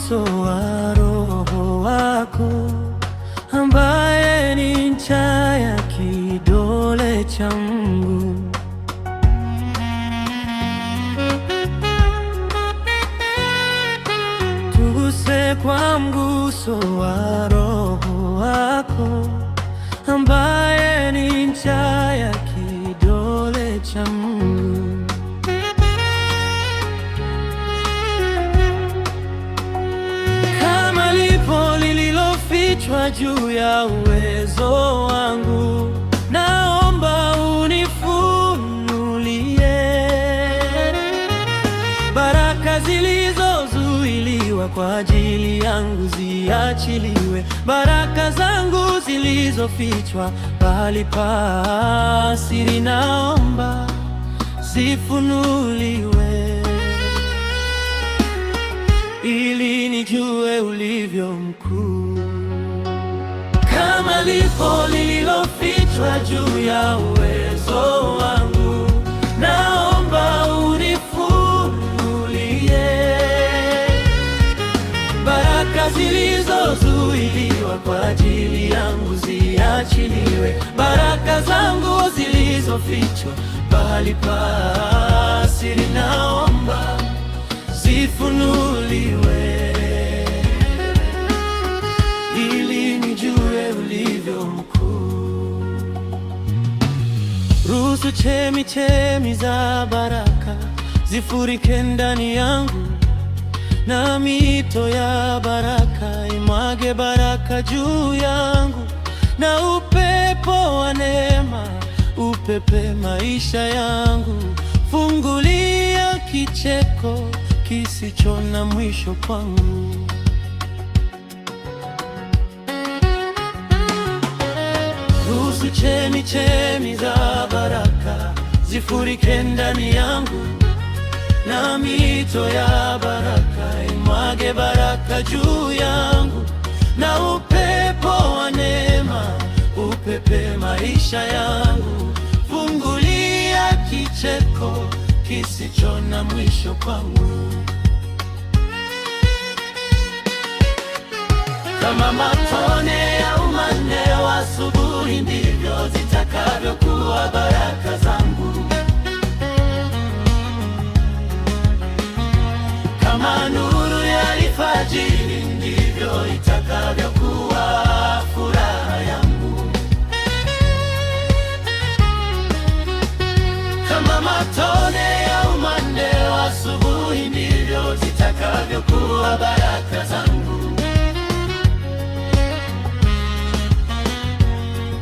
mguso wa Roho wako, ambaye ni ncha ya kidole cha Mungu. Tuguse kwa mguso wa Roho wako, ambaye ni ncha ya kidole cha Mungu. Kama lipo lililofichwa juu ya uwezo wangu, naomba unifunulie. Baraka zilizozuiliwa kwa ajili yangu ziachiliwe. Baraka zangu zilizofichwa pahali pa siri, naomba zifunuliwe, ili nijue ulivyo mkuu. Kama lipo lililofichwa juu ya uwezo wangu, naomba unifunulie. Baraka zilizozuiliwa kwa ajili yangu ziachiliwe. Baraka zangu zilizofichwa pahali pa siri, naomba zifunuliwe, ili nijue ulivyo mkuu. Ruhusu chemichemi za baraka zifurike ndani yangu, na mito ya baraka imwage baraka juu yangu, na upepo wa neema upepe maisha yangu. Fungulia kicheko kisicho na mwisho kwangu. Ruhusu chemichemi za baraka zifurike ndani yangu, na mito ya baraka imwage baraka juu yangu, na upepo wa neema upepe maisha yangu. Fungulia kicheko kisicho na mwisho kwangu. Kama matone ya umande wa asubuhi, ndivyo zitakavyokuwa baraka zangu. Kama nuru ya alfajiri, ndivyo itakavyokuwa furaha yangu. Kama matone ya umande wa asubuhi, ndivyo zitakavyokuwa baraka zangu.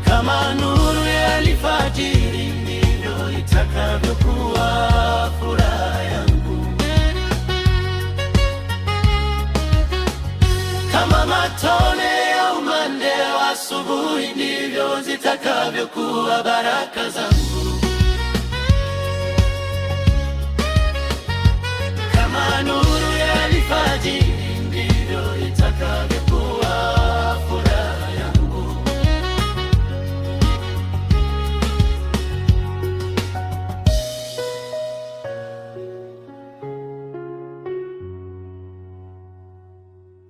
Kama nuru ya alfajiri, ndivyo itakavyokuwa furaha yangu. Kama matone ya umande wa asubuhi, ndivyo zitakavyokuwa baraka zangu.